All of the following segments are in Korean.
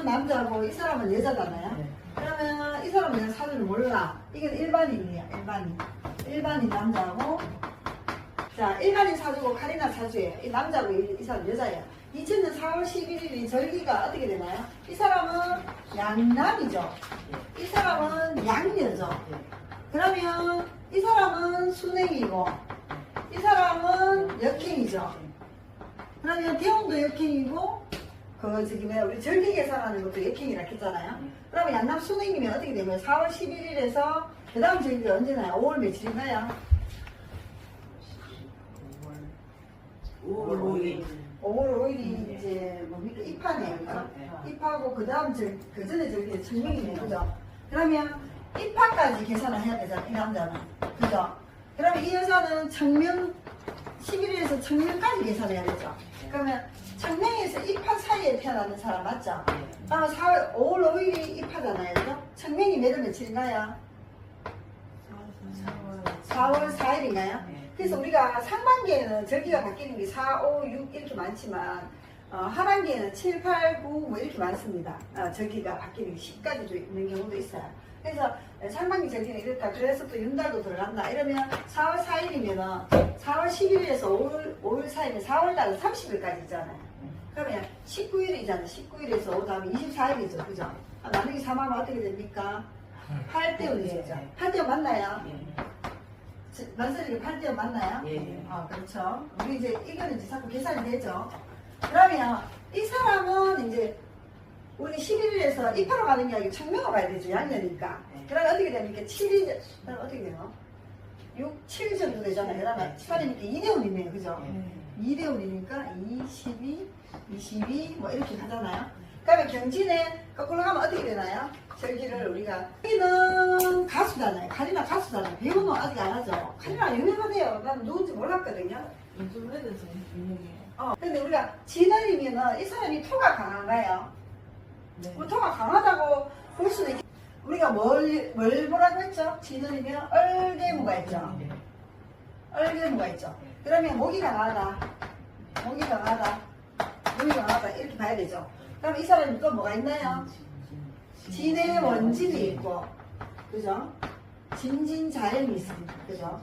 사람은 남자고 이 사람은 여자잖아요. 네. 그러면 이 사람은 내가 사주를 몰라. 이건 일반인이야, 일반인. 일반인 남자고, 자, 일반인 사주고 카리나 사주예요. 이 남자고 이 사람 여자예요. 2000년 4월 11일이 절기가 어떻게 되나요? 이 사람은 양남이죠. 이 사람은 양녀죠. 그러면 이 사람은 순행이고, 이 사람은 역행이죠. 그러면 대운도 역행이고, 저기 뭐야, 우리 절기 계산하는 것도 역행이라 했잖아요. 그러면 양남 순행이면 어떻게 되면 4월 11일에서 그 다음 절기가 언제나요? 5월 며칠인가요? 5월 5일. 5월 5일이 이제 뭡니까? 입하네요. 그죠? 입하고 그 다음 그 전에 절기는 청명이네요. 그죠? 그러면 입하까지 계산을 해야 되잖아, 이 남자는. 그죠? 그러면 이 여자는 청명, 11일에서 청명까지 계산해야 되죠. 그러면 청명에서 입하 사이에 태어나는 사람 맞죠? 그러면 5월 5일이 입하잖아요. 그죠? 청명이 몇월 며칠인가요? 4월 4일인가요? 그래서 우리가 상반기에는 절기가 바뀌는 게 4, 5, 6 이렇게 많지만 하반기에는 7, 8, 9 뭐 이렇게 많습니다. 절기가 바뀌는 게 10까지도 있는 경우도 있어요. 그래서 상반기 절기는 이렇다. 그래서 또 윤달도 들어간다. 이러면 4월 4일이면은 4월 11일에서 5일 사이면 4월달은 30일까지 있잖아요. 그러면 19일이잖아요. 19일에서 5 다음에 24일이죠. 그죠? 나누기 3하면 어떻게 됩니까? 8대운이죠. 8대운 맞나요? 만설이게 8대운 맞나요? 예. 그렇죠. 우리 이제 이거는 이제 자꾸 계산이 되죠. 그러면 이 사람은 이제 우리 11일에서 입하러 가는 게 아니고 청명을 봐야 되죠. 양년이니까. 그러면 어떻게 됩니까? 7일, 어떻게 돼요? 6, 7 정도 되잖아요. 그러면 8이니까 2대운이네요. 그죠? 2대운이니까 22, 22, 뭐 이렇게 가잖아요. 그러면 경진에 거꾸로 가면 어떻게 되나요? 절기를 우리가. 여기는 가수잖아요. 카리나 가수잖아요. 배우는 아직 안 하죠. 카리나 유명하대요. 난 누군지 몰랐거든요. 요즘 애들 좀 유명해요. 근데 우리가 진월이면은 이 사람이 토가 강한가요? 네. 뭐 토가 강하다고 볼 수도 있겠. 우리가 뭘 뭐라고 했죠? 진월이면 얼개무가 있죠. 얼개무가 있죠. 그러면 목이 강하다. 목이 강하다. 목이 강하다. 이렇게 봐야 되죠. 그럼 이 사람이 또 뭐가 있나요? 진의 원진이 있고, 그죠? 진진자연이 있습니다. 그죠?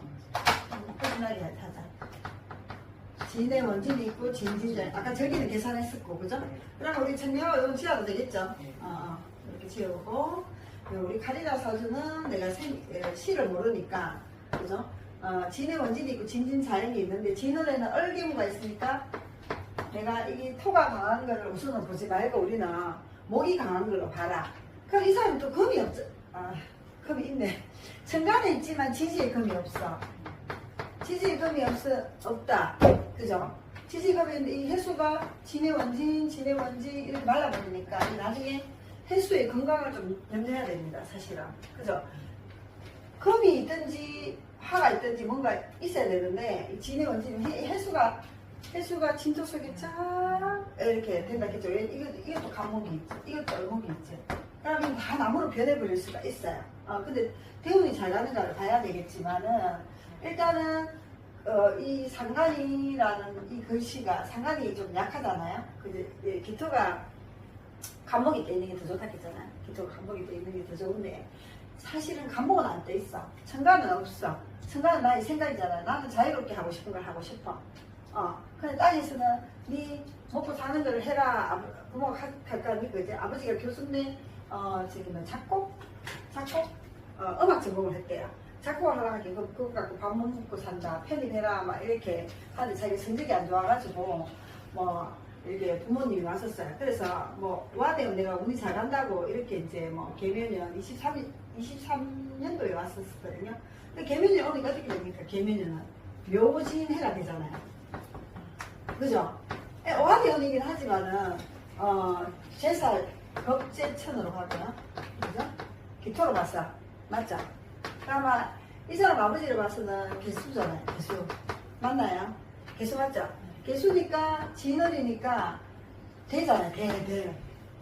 꾸준하게 하자. 진의 원진이 있고, 진진자연. 아까 저기는 계산했었고, 그죠? 그럼 우리 청명하고 이거 지어도 되겠죠? 이렇게 지어보고, 우리 카리나 사주는 내가 시를 모르니까, 그죠? 진의 원진이 있고, 진진자연이 있는데, 진월에는 얼개무가 있으니까, 내가 이 토가 강한 거를 우선은 보지 말고 우리는 목이 강한 걸로 봐라. 그럼 이 사람은 또 금이 없죠. 금이 있네. 천간에 있지만 지지에 금이 없어. 지지에 금이 없다. 그죠? 지지에 금이 있는데 이 해수가 진의 원진 이렇게 말라버리니까 나중에 해수의 건강을 좀 염려해야 됩니다. 사실은. 그죠? 금이 있든지 화가 있든지 뭔가 있어야 되는데 이 진의 원진 해수가 진토 속에 쫙 이렇게 된다 했죠. 이것도 간목이 있지. 이것도 얼목이 있지. 그러면 다 나무로 변해버릴 수가 있어요. 근데 대운이 잘 가는가를 봐야 되겠지만은 일단은 이 상간이라는 이 글씨가 상간이 좀 약하잖아요. 근데 기토가 간목이 떠 있는 게 더 좋다 했잖아요. 기토가 간목이 떠 있는 게 더 좋은데 사실은 간목은 안 떠 있어. 천간은 없어. 천간은 나의 생각이잖아요. 나는 자유롭게 하고 싶은 걸 하고 싶어. 근데 땅에서는 네 먹고 사는 거를 해라. 부모가 할까 믿고 이제 아버지가 교수인데 지금 작곡 음악 전공을 했대요. 작곡을 하려니까 그거 갖고 밥 못 먹고 산다. 편입해라 막 이렇게 하는데 자기 성적이 안 좋아가지고 뭐 이렇게 부모님이 왔었어요. 그래서 뭐 와대면 내가 운이 잘 간다고 이렇게 이제 뭐 개면연 23년도에 왔었거든요. 근데 개면연 오니까 어떻게 됩니까? 개면연은 묘진 해가 되잖아요. 그죠? 오한대운이긴 하지만은 제살 겁제천으로 가거나 그죠? 기토로 봤어. 맞죠? 아마 이 사람 아버지를 봐서는 개수잖아요. 개수 맞나요? 개수 맞죠? 개수니까 진월이니까 되잖아요.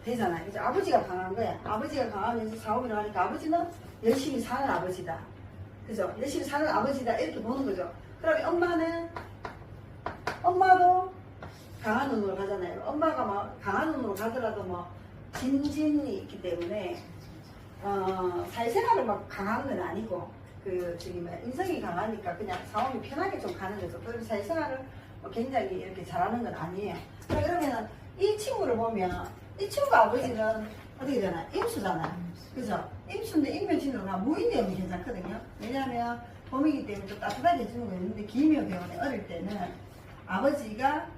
되잖아요. 그죠? 아버지가 강한 거야. 아버지가 강하면서 사업을 하니까 아버지는 열심히 사는 아버지다. 그죠? 열심히 사는 아버지다 이렇게 보는 거죠. 그러면 엄마도 강한 운으로 가잖아요. 엄마가 막 강한 운으로 가더라도 뭐 진진이 있기 때문에 사회생활을 막 강한 건 아니고 인성이 강하니까 그냥 상황이 편하게 좀 가는 거죠. 그럼 사회생활을 굉장히 이렇게 잘하는 건 아니에요. 자, 그러면 이 친구를 보면 이 친구 아버지는 어떻게 되나? 임수잖아요. 그죠? 임수인데 인묘진으로 가면 무인대원이 괜찮거든요. 왜냐하면 봄이기 때문에 좀 따뜻하게 해주는 거 있는데 기묘대원에 어릴 때는 아버지가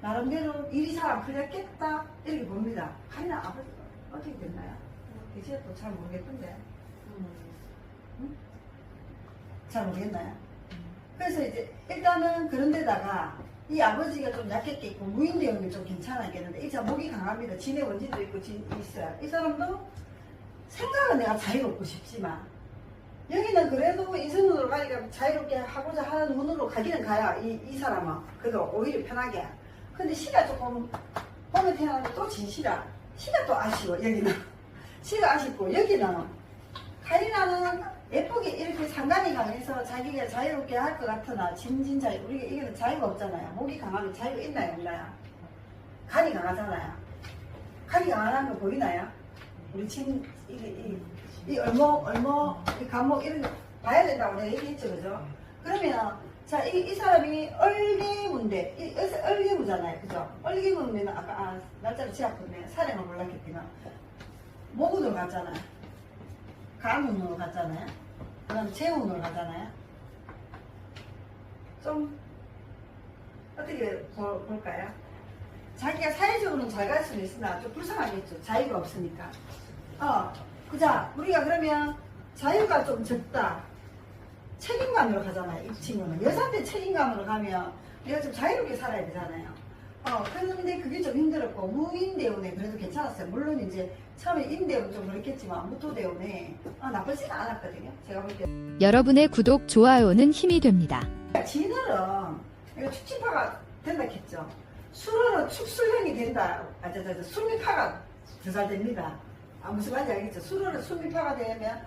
나름대로 일이 잘 안 풀렸겠다 이렇게 봅니다. 하이나 아버지가 어떻게 됐나요? 이제 또 잘 모르겠던데. 응? 잘 모르겠나요? 그래서 이제 일단은 그런 데다가 이 아버지가 좀 약했겠고 무인대원이 좀 괜찮았겠는데 이 사람 목이 강합니다. 진의 원진도 있고 있어요. 이 사람도 생각은 내가 자유롭고 싶지만 여기는 그래도 인생운으로 가니까 자유롭게 하고자 하는 운으로 가기는 가야 이 사람은 그래도 오히려 편하게. 근데 시가 조금 봄에 태어나면 또 진시라 시가 또 아쉬워. 여기는 시가 아쉽고 여기는 카리나는 예쁘게 이렇게 상관이 강해서 자기가 자유롭게 할 것 같으나 진진자유 우리가 이게 자유가 없잖아요. 목이 강하면 자유가 있나요 없나요? 간이 강하잖아요. 간이 강한 거 보이나요? 우리 이 얼목 이 감목 이런 거 봐야 된다고 내가 얘기했죠. 그죠? 그러면 자 이 사람이 얼개무인데 얼개무잖아요. 그죠? 얼개무면 아까 날짜를 지었거든요. 사령을 몰랐겠지만 목운으로 갔잖아요. 간운으로 갔잖아요. 그럼 재운으로 가잖아요. 좀 어떻게 볼까요? 자기가 사회적으로는 잘 갈 수는 있으나 좀 불쌍하겠죠. 자유가 없으니까. 그자 우리가 그러면 자유가 좀 적다. 책임감으로 가잖아요. 이 친구는 여자한테 책임감으로 가면 내가 좀 자유롭게 살아야 되잖아요. 그런데 그게 좀 힘들었고 무인대운에 그래도 괜찮았어요. 물론 이제 처음에 인대운 좀 그랬겠지만 무토대운에 나쁘지는 않았거든요. 제가 볼 때. 여러분의 구독, 좋아요는 힘이 됩니다. 진월은 이거 축지파가 된다 했죠. 술월은 축술형이 된다. 술미파가 더 잘 됩니다. 무슨 말인지 알겠죠? 술월은 술미파가 되면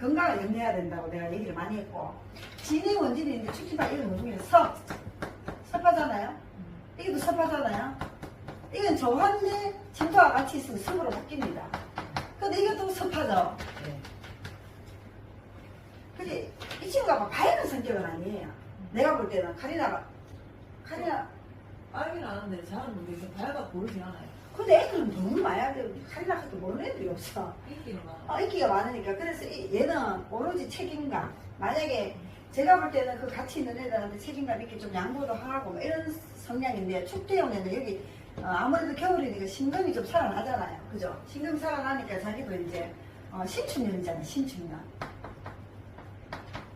건강을 염려해야 된다고 내가 얘기를 많이 했고 진의 원진인데 축지파 이런 거 중에 섭하잖아요. 이것도 섭하잖아요. 이건 저한데 진토와 같이 있으면 섭으로 바뀝니다. 근데 이것도 섭하죠. 근데 이 친구가 막 밝은 성격은 아니에요. 내가 볼 때는 카리나 알긴 아는데 잘은 모르겠어. 밝아 보이진 않아요. 근데 애들은 너무 많아야 돼. 카리나 같은 모르는 애들이 없어. 인기는 많아. 인기가 많으니까. 그래서 얘는 오로지 책임감. 만약에 제가 볼 때는 그 같이 있는 애들한테 책임감 있게 좀 양보도 하고 뭐 이런 성향인데 축대형에는 여기 아무래도 겨울이니까 신금이 좀 살아나잖아요. 그죠? 신금 살아나니까 자기도 이제 신축년이잖아요.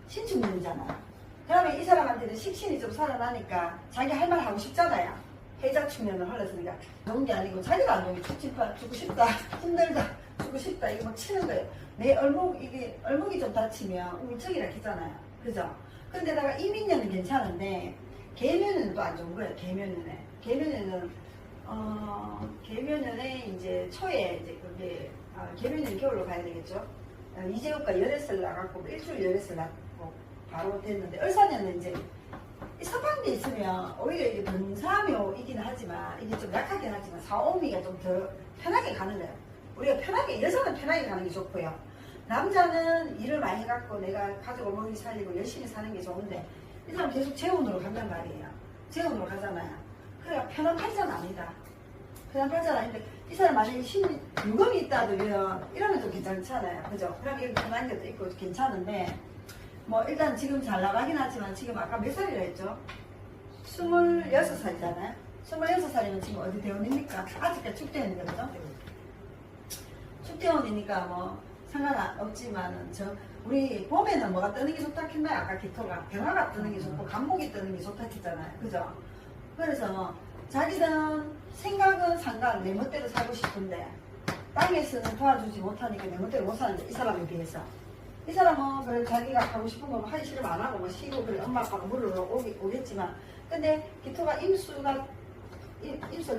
신축년이잖아요. 그러면 이 사람한테는 식신이 좀 살아나니까 자기 할 말 하고 싶잖아요. 해자축년을 흘렀으니까 좋은 게 아니고 자기가 안 좋은 축지파 주고 싶다 힘들다 주고 싶다 이거 막 치는 거예요. 내 얼목이 좀 다치면 우울증이라 했잖아요. 그죠? 근데다가 이민년은 괜찮은데 계묘년은 또 안 좋은 거예요. 계묘년에 이제 초에 이제 그게 계묘년이 겨울로 가야 되겠죠. 이재욱과 열애설 나갔고 일주일 열애설 나고 바로 됐는데 을사년은 이제 이 섭한 게 있으면 오히려 이게 병사묘이긴 하지만 이게 좀 약하긴 하지만 사오미가 좀 더 편하게 가는 거예요. 우리가 편하게 여자는 편하게 가는 게 좋고요. 남자는 일을 많이 해갖고 내가 가족을 먹이 살리고 열심히 사는 게 좋은데 이 사람 계속 재혼으로 간단 말이에요. 재혼으로 가잖아요. 그래 편한 팔자는 아니다. 편한 팔자는 아닌데 이 사람 만약에 유금이 있다도 이러면 좀 괜찮잖아요. 그죠? 그럼 여기 편한 것도 있고 괜찮은데 일단 지금 잘 나가긴 하지만 지금 아까 몇 살이라 했죠? 26살이잖아요. 26살이면 지금 어디 대원입니까? 아직까지 축대원이죠, 그죠? 축대원이니까 상관없지만은 우리 봄에는 뭐가 뜨는 게 좋다 했나요? 아까 기토가 병화가 뜨는 게 좋고 간목이 뜨는 게 좋다 했잖아요. 그죠? 그래서 자기는 생각은 상관 내 멋대로 살고 싶은데 땅에서는 도와주지 못하니까 내 멋대로 못 사는데 이 사람에 비해서 이 사람은 그래 자기가 하고 싶은 거 하기 싫으면 안 하고 쉬고 그래 엄마 아빠가 물으러 오겠지만 근데 기토가 임수가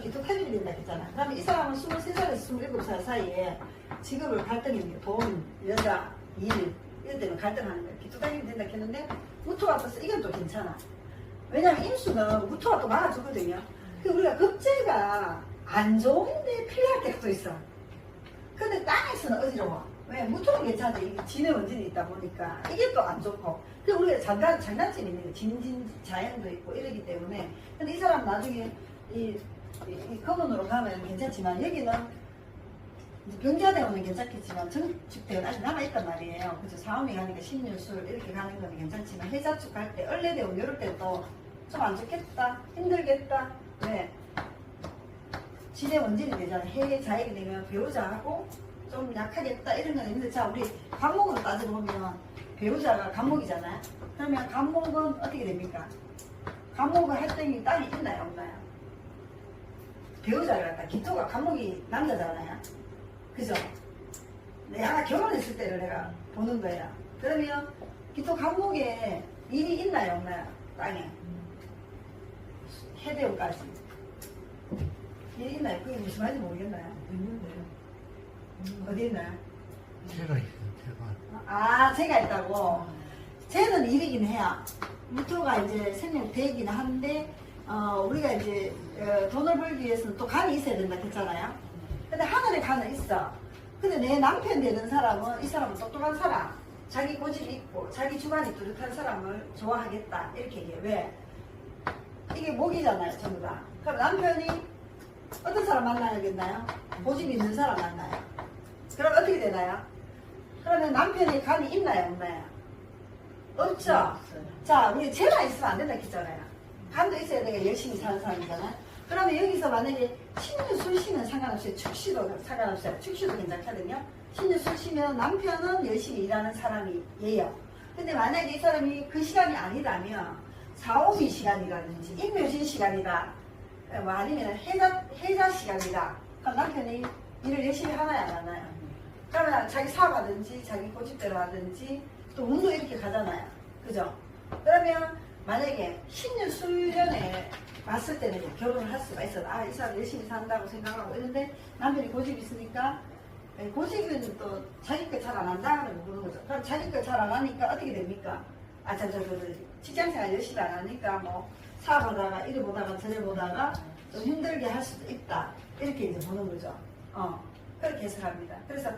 기토 타격이 된다 했잖아. 그러면 이 사람은 23살에서 27살 사이에 직업을 갈등입니다. 돈, 여자, 일 이런 때문에 갈등하는 거예요. 기토 타격이 된다 했는데 무토가 떠서 이건 또 괜찮아. 왜냐면 임수는 무토가 또 막아주거든요. 그 우리가 급제가 안 좋은데 필요할 때가 또 있어. 근데 땅에서는 어지러워. 왜? 무토는 괜찮은데 이게 진의 원진이 있다 보니까 이게 또 안 좋고. 그 우리가 장단점이 있는 거 진진 자연도 있고 이러기 때문에. 근데 이 사람 나중에 이 검은으로 가면 괜찮지만 여기는 병자대원은 괜찮겠지만 정축대원 아직 남아있단 말이에요. 그래서 사오미 가니까 신유술 이렇게 가는 건 괜찮지만 해자축 갈 때 얼레대원 이럴 때도 좀 안 좋겠다, 힘들겠다. 왜? 진의 원진이 되잖아. 해 자액이 되면 배우자하고 좀 약하겠다 이런 건 있는데, 자 우리 간목으로 따져보면 배우자가 간목이잖아요. 그러면 간목은 어떻게 됩니까? 간목은 활동이 땅이 있나요 없나요? 배우자가 갖다 기토가 간목이 남자잖아요. 그죠? 내가 결혼했을 때를 내가 보는 거야. 그러면 기토 간목에 일이 있나요 없나요? 땅에 해대원까지 일이 있나요? 그게 무슨 말인지 모르겠나요? 있는데요. 어디 있나요? 제가 있어요, 제가. 아, 제가 있다고. 쟤는 일이긴 해요. 무토가 이제 생명대이긴 한데, 우리가 이제 돈을 벌기 위해서는 또 간이 있어야 된다 했잖아요. 근데 하늘에 간은 있어. 근데 내 남편 되는 사람은, 이 사람은 똑똑한 사람, 자기 고집이 있고 자기 주관이 뚜렷한 사람을 좋아하겠다 이렇게 얘기해. 왜? 이게 목이잖아요 전부 다. 그럼 남편이 어떤 사람 만나야겠나요? 고집 있는 사람 만나요. 그럼 어떻게 되나요? 그러면 남편이 간이 있나요 없나요? 없죠. 자, 우리 죄가 있으면 안 된다 했잖아요. 간도 있어야 내가 열심히 사는 사람이잖아요. 그러면 여기서 만약에 신유 술시면 상관없어요. 축시도 상관없어요. 축시도 괜찮거든요. 신유 술시면 남편은 열심히 일하는 사람이에요. 근데 만약에 이 사람이 그 시간이 아니라면 사오미 시간이라든지 임묘신 시간이다. 뭐 아니면 해자 시간이다. 그럼 남편이 일을 열심히 하나요 안 하나요? 그러면 자기 사업하든지 자기 고집대로 하든지 또 운도 이렇게 가잖아요. 그죠? 그러면 만약에 신유 술년에 왔을 때는 결혼을 할 수가 있어. 아, 이 사람 열심히 산다고 생각하고 이런데 남편이 고집이 있으니까 고집은 또 자기 거 잘 안 한다고 그러는 거죠. 그럼 자기 거 잘 안 하니까 어떻게 됩니까? 아, 직장생활 열심히 안 하니까 뭐 사업하다가 이래 보다가 저래 보다가 좀 힘들게 할 수도 있다. 이렇게 이제 보는 거죠. 그렇게 해석합니다. 그래서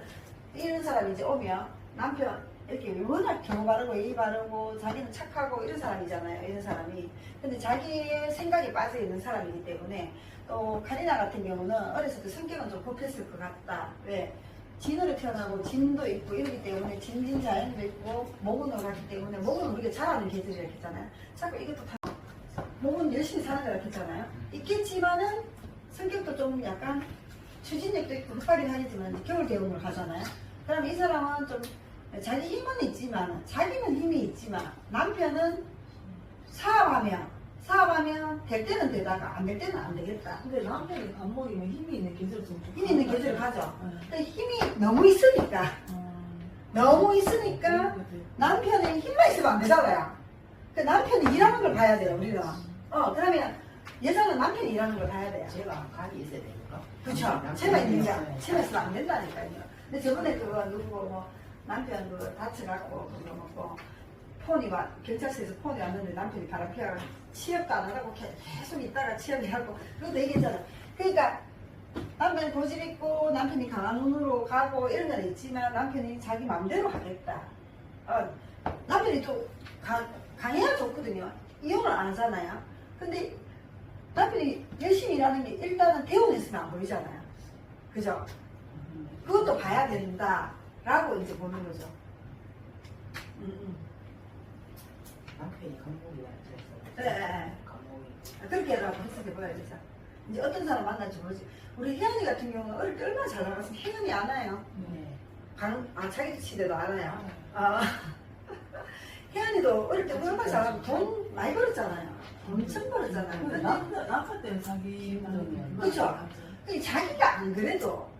이런 사람이 이제 오면 남편 이렇게 워낙 경우 바르고 예의 바르고 자기는 착하고 이런 사람이잖아요. 이런 사람이. 근데 자기의 생각이 빠져 있는 사람이기 때문에 또 카리나 같은 경우는 어렸을 때 성격은 좀 급했을 것 같다. 왜? 진으로 태어나고 진도 있고 이러기 때문에 진진자연도 있고 목운으로 갔기 때문에 목은 우리가 잘하는 계절이라고 했잖아요. 자꾸 이것도 다 목은 열심히 사는 거라고 했잖아요. 있겠지만은 성격도 좀 약간 추진력도 있고 흑발이 하겠지만 겨울 대운으로 가잖아요. 그럼 이 사람은 좀 자기 힘은 있지만 자기는 힘이 있지만 남편은 사업하면 될 때는 되다가 안 될 때는 안 되겠다. 근데 남편이 간목이면 힘이 있는 계절 좀 힘이 있는 계절 가죠. 네. 근데 힘이 너무 있으니까 남편이 힘만 있으면 안 되잖아요. 그 남편이 일하는 걸 봐야 돼요 우리는. 그러면 여자는 남편이 일하는 걸 봐야 돼요. 제가 간이 있어야 되니까. 그렇죠. 채가 있는 게 채가 있으면 안 된다니까요. 근데 저번에 그거 누구 뭐 남편 그 다쳐갖고 그거 먹고 폰이 경찰서에서 폰이 왔는데 남편이 바람 피워가 취업도 안 하고 계속 있다가 취업을 하고 그것도 얘기했잖아. 그러니까 남편이 고집 있고 남편이 강한 눈으로 가고 이런 건 있지만 남편이 자기 마음대로 하겠다. 남편이 또 강해야 좋거든요. 이혼을 안 하잖아요. 근데 남편이 열심히 일하는 게 일단은 대원했으면 안 보이잖아요. 그죠? 그것도 봐야 된다라고 이제 보는 거죠. 남편이 간목이라 했어요. 네. 간목이. 그렇게 해서 해석해 보여야 되죠. 이제 어떤 사람 만날지 모르지. 우리 혜연이 같은 경우는 어릴 때 얼마나 잘 나갔으면 혜연이 알아요. 네. 자기 시대도 알아요. 혜연이도 어릴 때 얼마나 잘하고 돈 많이 벌었잖아요. 엄청 벌었잖아요. 근데 근데 남편 때는 자기 그쵸. 근데 자기가 안 그래도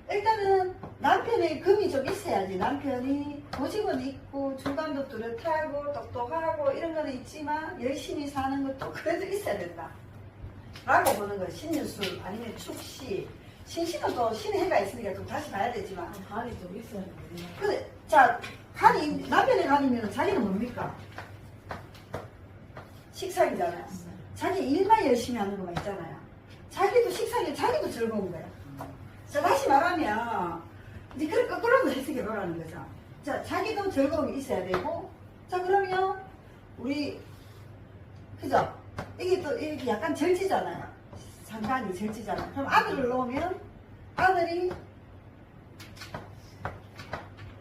일단은 남편의 금이 좀 있어야지. 남편이 고집은 있고 주관도 뚜렷하고 똑똑하고 이런 거는 있지만 열심히 사는 것도 그래도 있어야 된다 라고 보는 거예요. 신유술 아니면 축시. 신시는 또 신의 해가 있으니까 좀 다시 봐야 되지만 간이 좀 있어야 되는데. 근데 자 남편의 간이면 자기는 뭡니까? 식상이잖아요. 자기 일만 열심히 하는 것만 있잖아요. 자기도 식상이 자기도 즐거운 거야. 자, 다시 말하면, 이제 그걸 거꾸로 해석해 보라는 거죠. 자, 자기도 즐거움이 있어야 되고, 자, 그러면, 우리, 그죠? 이게 또 이렇게 약간 절지잖아요. 상관이 절지잖아요. 그럼 아들을 놓으면, 아들이,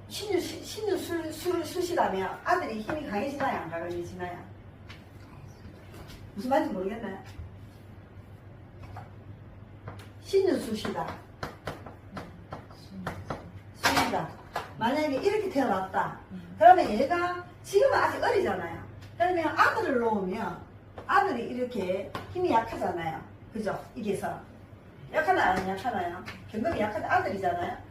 신유수시라면 아들이 힘이 강해지나요? 안 강해지나요? 무슨 말인지 모르겠나요? 신유수시다. 수시다. 만약에 이렇게 태어났다. 그러면 얘가 지금은 아직 어리잖아요. 그러면 아들을 놓으면 아들이 이렇게 힘이 약하잖아요. 그죠? 이게서. 약하나요? 안 약하나요? 경금이 약한 아들이잖아요.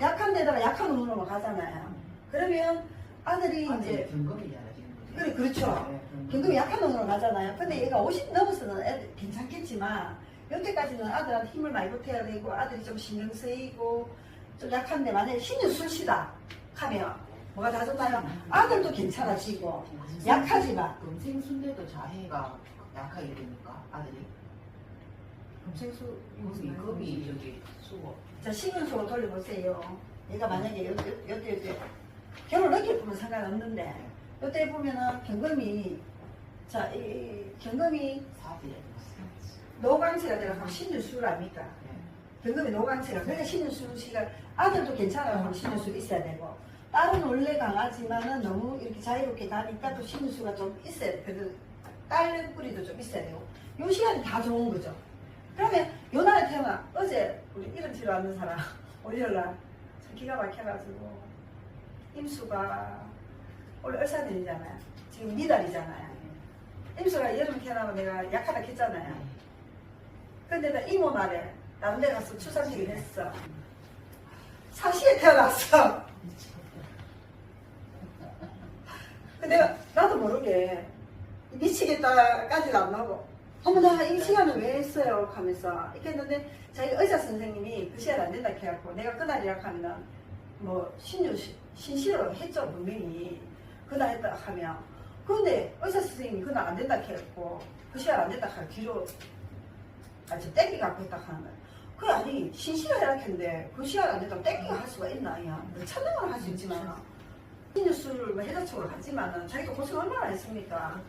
약한 데다가 약한 운으로 가잖아요. 그러면 아들이 이제 경금이잖아 지금. 그래, 그렇죠. 경금이 약한 운으로 가잖아요. 근데 얘가 50 넘어서는 애들 괜찮겠지만 여태까지는 아들한테 힘을 많이 보태야 되고 아들이 좀 신경 쓰이고 좀 약한데 만약에 신유술시다 하면 뭐가 다졌나요? 아들도 괜찮아지고 약하지만 금생순대도 자해가 약하게 됩니까 아들이? 금생수 금이 금이 여기 수고. 자, 신윤수로 돌려보세요. 얘가 만약에 요때 결혼 늦게 보면 상관없는데 요때 보면은 경금이 자, 이 경금이 사지에. 노강세가 되면 신유술 아닙니까? 경금이 노강세가 그러니까 신유술씨가 아들도 괜찮아요. 그럼 신유술 있어야 되고 딸은 원래 강하지만은 너무 이렇게 자유롭게 가니까 또 신유수가 좀 있어야 돼. 그래도 딸 뿌리도 좀 있어야 되고 요 시간이 다 좋은 거죠. 그러면 요 날에 태어나 어제 우리 이름 치료하는 사람 월요일날 참 기가 막혀가지고 임수가 원래 을사년이잖아요. 지금 니달이잖아요. 임수가 여름 태어나면 내가 약하다 했잖아요. 근데 나 이모 날에 다른 데 가서 출산식을 했어. 사시에 태어났어. 근데 내가 나도 모르게 미치겠다까지는 안 나고 어머 나 이 시간을 왜 했어요 하면서 이렇게 했는데 자기 의사 선생님이 그 시간 안 된다 해갖고 내가 그날이라 하면 뭐 신시로 했죠 분명히 그날 했다 하면 근데 의사 선생님이 그날 안 된다 해갖고 그 시간 안 된다 하고 뒤로 아주 땡기 갖고 했다 하는 거야. 그게 아니 신시를 해라 했는데 그 시간 안 된다고 땡기가 할 수가 있나 야 찾는 건 할 수 있지만 신유술을 해자축으로 하지만은 자기가 고생 얼마나 했습니까?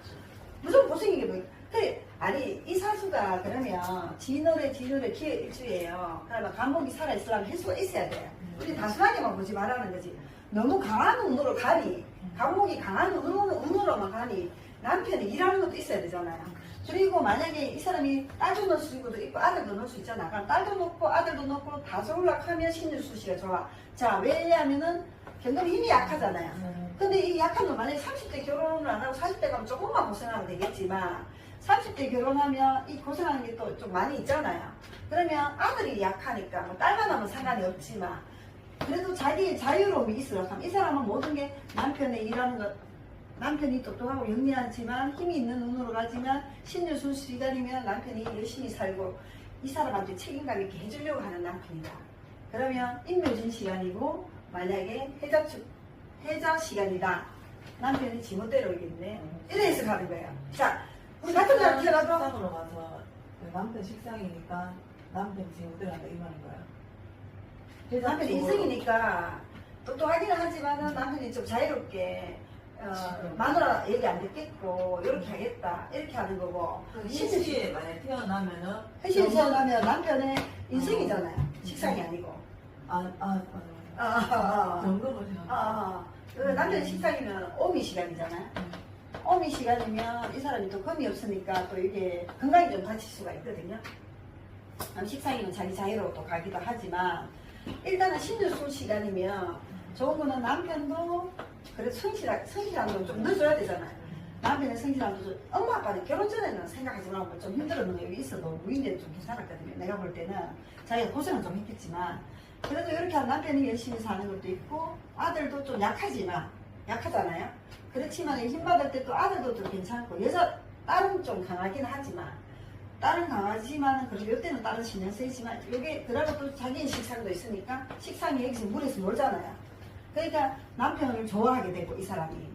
무슨 고생이게 뭐 그래 아니 이 사수가 그러면 진월에 기회 일주예요. 그러면 감목이 살아있으려면 횟수가 있어야 돼. 우리 단순하게만 보지 말라는 거지. 너무 강한 운으로 가니 감목이 강한 운으로만 가니 남편이 일하는 것도 있어야 되잖아요. 그리고 만약에 이 사람이 딸도 넣을 수 있고도 있고 아들도 넣을 수 있잖아. 그럼 딸도 넣고 아들도 넣고 다 좋으려면 신유수시가 좋아. 자 왜냐하면은 경금이 힘이 약하잖아요. 근데 이 약한 놈 만약에 30대 결혼을 안 하고 40대 가면 조금만 고생하면 되겠지만 30대 결혼하면 이 고생하는 게 또 좀 많이 있잖아요. 그러면 아들이 약하니까 뭐 딸만 하면 상관이 없지만 그래도 자기의 자유로움이 있으라고 하면 이 사람은 모든 게 남편의 일하는 것 남편이 똑똑하고 영리하지만 힘이 있는 눈으로 가지만 신유술 시간이면 남편이 열심히 살고 이 사람한테 책임감 있게 해주려고 하는 남편이다. 그러면 인묘진 시간이고 만약에 해자 시간이다. 남편이 지멋대로 이겠네. 이래 해서 가는 거예요. 자, 우리 같은 사람 태어나도 식당으로 가서 남편 식상이니까 남편 지금대로 한다 이 말인 거야. 남편이 인생이니까 똑똑하기는 하지만은 남편이 좀 자유롭게 마누라 얘기 안 듣겠고 이렇게 하겠다 이렇게 하는 거고 신시에 만약에 태어나면은 회식이 태어나면 남편의 인생이잖아요. 식상이 아니고 점검을 생각. 그 남편의 식상이면 오미 시간이잖아요. 오미 시간이면 이 사람이 또 금이 없으니까 또 이게 건강이 좀 다칠 수가 있거든요. 식상이면 자기 자유로 또 가기도 하지만 일단은 신유술 시간이면 좋은 거는 남편도 그래 성실함도 좀 넣어줘야 되잖아요. 남편의 성실함도 좀 엄마 아빠는 결혼 전에는 생각하지 말고 좀 힘들었는 거 여기 있어도 무인대는 좀 괜찮았거든요. 내가 볼 때는 자기가 고생은 좀 했겠지만 그래도 이렇게 한 남편이 열심히 사는 것도 있고 아들도 좀 약하잖아요. 그렇지만 힘받을 때 또 아들도 좀 괜찮고 딸은 좀 강하긴 하지만 딸은 강하지만 그래도 이때는 딸은 신경 쓰이지만 이게 그러고 또 자기의 식상도 있으니까 식상이 여기서 물에서 놀잖아요. 그러니까 남편을 좋아하게 되고 이 사람이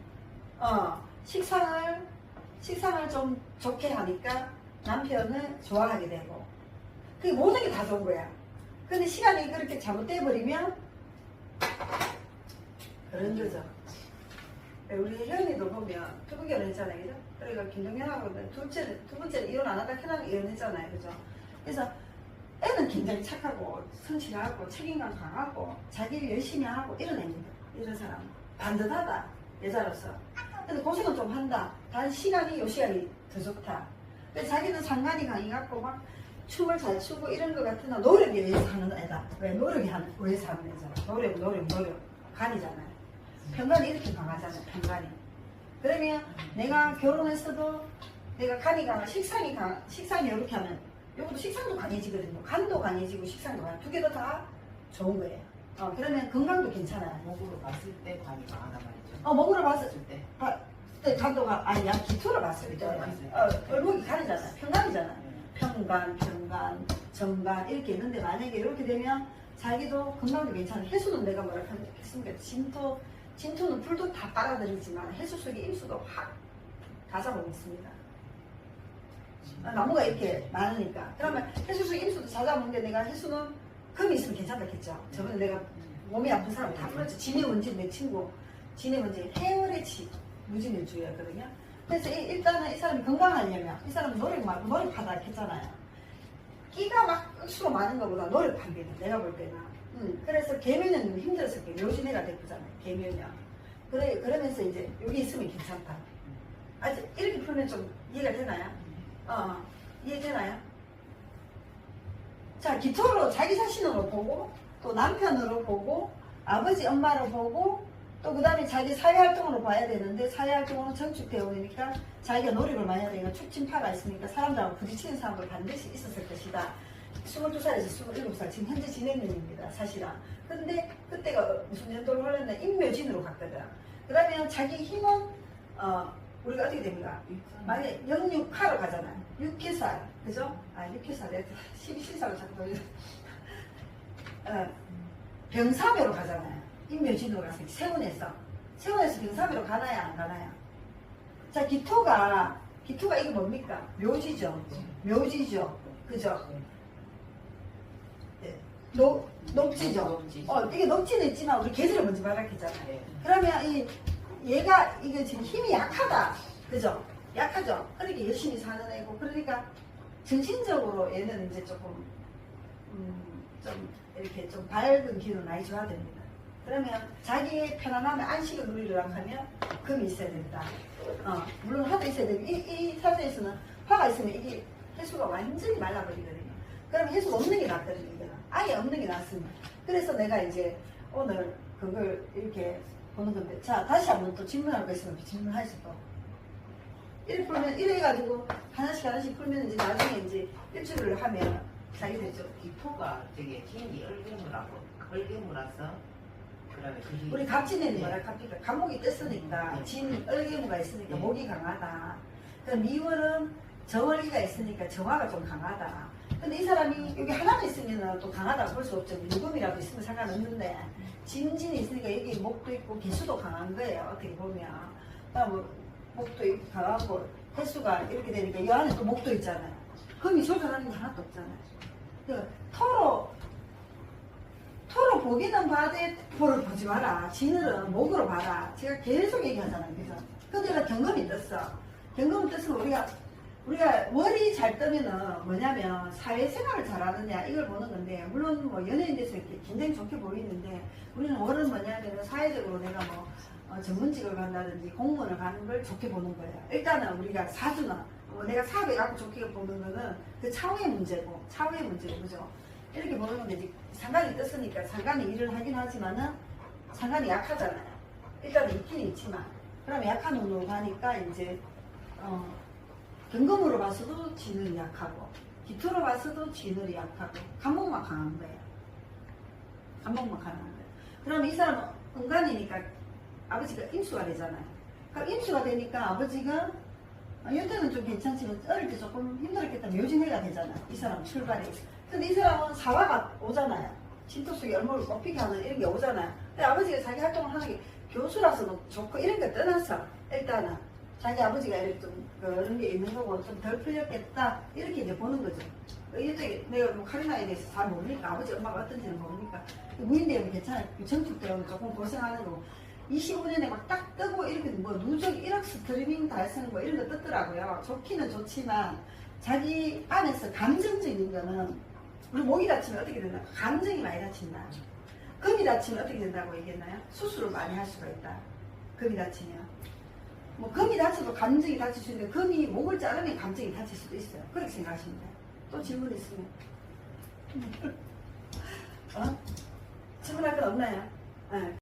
식상을 좀 좋게 하니까 남편을 좋아하게 되고 그게 모든 게 다 좋은 거야. 근데 시간이 그렇게 잘못돼 버리면 그런 거죠. 우리 혜연이도 보면 두 번 결혼했잖아요, 그죠? 그러니까 김동현하고 두 번째는 이혼 안 하다 캐나다 이혼했잖아요, 그죠? 그래서 애는 굉장히 착하고 성실하고 책임감 강하고 자기 일 열심히 하고 이런 애입니다. 이런 사람 반듯하다 여자로서. 근데 고생은 좀 한다. 단 시간이 요 시간이 더 좋다. 그래서 자기는 상관이 강해갖고 막 춤을 잘 추고 이런 거 같으나 노력에 의해서 하는 애다. 왜 노력에 의해서 하는 애잖아. 노력 간이잖아요. 편간이 이렇게 강하잖아요. 편간이. 그러면 내가 결혼했어도 내가 간이 강한 식상이 이렇게 하면 요것도 식상도 강해지거든요. 간도 강해지고 식상도 강해. 두 개 다 좋은 거예요. 그러면 건강도 괜찮아요. 목으로 봤을 때 관이 강하단 말이죠. 목으로 봤을 봤을 때. 때 간도가 아니야. 기토를 봤을 때. 얼굴이 간이잖아요. 편간이잖아요. 평간, 정간 이렇게 있는데 만약에 이렇게 되면 자기도 건강도 괜찮아요. 해수는 내가 뭐라 했습니까? 진토는 풀도 다 빨아들이지만 해수 속에 임수도 확 다 잡아먹습니다. 나무가 이렇게 많으니까. 그러면 해수 속에 임수도 다 잡아먹는데 내가 해수는 금이 있으면 괜찮겠죠. 저번에 내가 몸이 아픈 사람 다 풀었죠. 진해 원진 내 친구 진해 원진 해월의 무진일주였거든요. 그래서 일단은 이 사람이 건강하려면 이 사람은 노력하다 했잖아요. 끼가 막 억수로 많은 것보다 노력합니다. 내가 볼 때는. 그래서 계면은 힘들었을 때 묘진해가 됐잖아요. 계면이. 그러면서 이제 여기 있으면 괜찮다. 아직 이렇게 풀면 좀 이해가 되나요? 이해되나요? 자, 기토로 자기 자신으로 보고 또 남편으로 보고 아버지 엄마로 보고 또 그 다음에 자기 사회활동으로 봐야 되는데 사회활동으로 전축되어 오니까 자기가 노력을 많이 해야 되니까 축진파가 있으니까 사람들하고 부딪히는 사람도 반드시 있었을 것이다. 22살에서 27살 지금 현재 진행형입니다. 사실은. 근데 그때가 무슨 연도를 흘렀나 임묘진으로 갔거든. 그러면 자기 힘은 우리가 어떻게 됩니까? 만약에 영육화로 가잖아요. 6개살 그죠? 6개살 12신사로 자꾸 병사묘로 가잖아요. 임묘진으로 가서 세운에서 병사묘로 가나요 안 가나요? 자, 기토가 이게 뭡니까? 묘지죠. 그죠? 녹지죠. 이게 녹지는 있지만 우리 계절을 먼저 말했잖아요. 그러면 얘가 이게 지금 힘이 약하다. 그죠? 약하죠. 그러니까 열심히 사는 애고 그러니까 정신적으로 얘는 이제 조금 좀 이렇게 좀 밝은 기운을 많이 줘야 됩니다. 그러면 자기의 편안함에 안식을 누리려고 하면 금이 있어야 된다. 물론 화도 있어야 되고 이 사주에서는 화가 있으면 이게 해수가 완전히 말라버리거든요. 그럼 해수가 없는 게 낫거든요. 이거는. 아예 없는 게 낫습니다. 그래서 내가 이제 오늘 그걸 이렇게 보는 건데 자, 다시 한번 또 질문할 거 있으면 질문하시죠. 이렇게 풀면 이래 해가지고 하나씩 풀면 이제 나중에 이제 일주일을 하면 자기 되죠. 기토가 되게 힘이 얼개무라서 그다음에 우리 갑진에는 뭐라 합니까? 감목이 떴으니까 진 얼개무가 있으니까 목이 강하다. 그 미월은 정월기가 있으니까 정화가 좀 강하다. 근데 이 사람이 여기 하나만 있으면 또 강하다고 볼 수 없죠. 유금이라도 있으면 상관없는데 진진이 있으니까 여기 목도 있고 개수도 강한 거예요. 어떻게 보면. 그다음 목도 있고 강하고 횟수가 이렇게 되니까 이 안에 또 목도 있잖아요. 금이 조절하는 게 하나도 없잖아요. 그 토로 보기는 봐도 토를 보지 마라. 진을은 목으로 봐라. 제가 계속 얘기하잖아요. 그죠? 근데 내가 경금이 떴어. 경금이 떴으면 우리가 월이 잘 뜨면은 뭐냐면 사회생활을 잘하느냐 이걸 보는 건데 물론 뭐 연예인 돼서 이렇게 굉장히 좋게 보이는데 우리는 월은 뭐냐면 사회적으로 내가 뭐 전문직을 간다든지 공무원을 가는 걸 좋게 보는 거예요. 일단은 우리가 사주나 내가 사업에 갖고 좋게 보는 거는 그 차후의 문제고 그죠? 이렇게 보는 건데 이제 상관이 떴으니까 상관이 일을 하긴 하지만은 상관이 약하잖아요. 일단은 있긴 있지만 그럼 약한 운으로 가니까 이제 경금으로 봐서도 진을이 약하고 기토로 봐서도 진을이 약하고 간목만 강한 거예요. 그러면 이 사람은 은간이니까 아버지가 임수가 되잖아요. 그럼 임수가 되니까 아버지가 연태는 좀 괜찮지만 어릴 때 조금 힘들었겠다. 묘진해가 되잖아요. 이 사람 출발이. 근데 이 사람은 사화가 오잖아요. 진토 속에 얼굴을 꼽히게 하는 이런 게 오잖아요. 근데 아버지가 자기 활동을 하는 게 교수라서도 좋고 이런 거 떠나서 일단은 자기 아버지가 이렇게 좀 그런 게 있는 거고 좀 덜 풀렸겠다 이렇게 이제 보는 거죠. 이때 내가 뭐 카리나에 대해서 잘 모르니까 아버지 엄마가 어떤지는 모르니까 무인대는 괜찮아요. 전투 때문에 조금 고생하는 거 25년에 막 딱 뜨고 이렇게 뭐 누적 1억 스트리밍 달성 뭐 이런 거 떴더라고요. 좋기는 좋지만 자기 안에서 감정적인 거는 우리 목이 다치면 어떻게 된다? 감정이 많이 다친다. 금이 다치면 어떻게 된다고 얘기했나요? 수술을 많이 할 수가 있다. 금이 다치면. 뭐 금이 다쳐도 감정이 다칠 수 있는데 금이 목을 자르면 감정이 다칠 수도 있어요. 그렇게 생각하시면 돼요. 또 질문 있으면. 질문할 건 없나요? 네.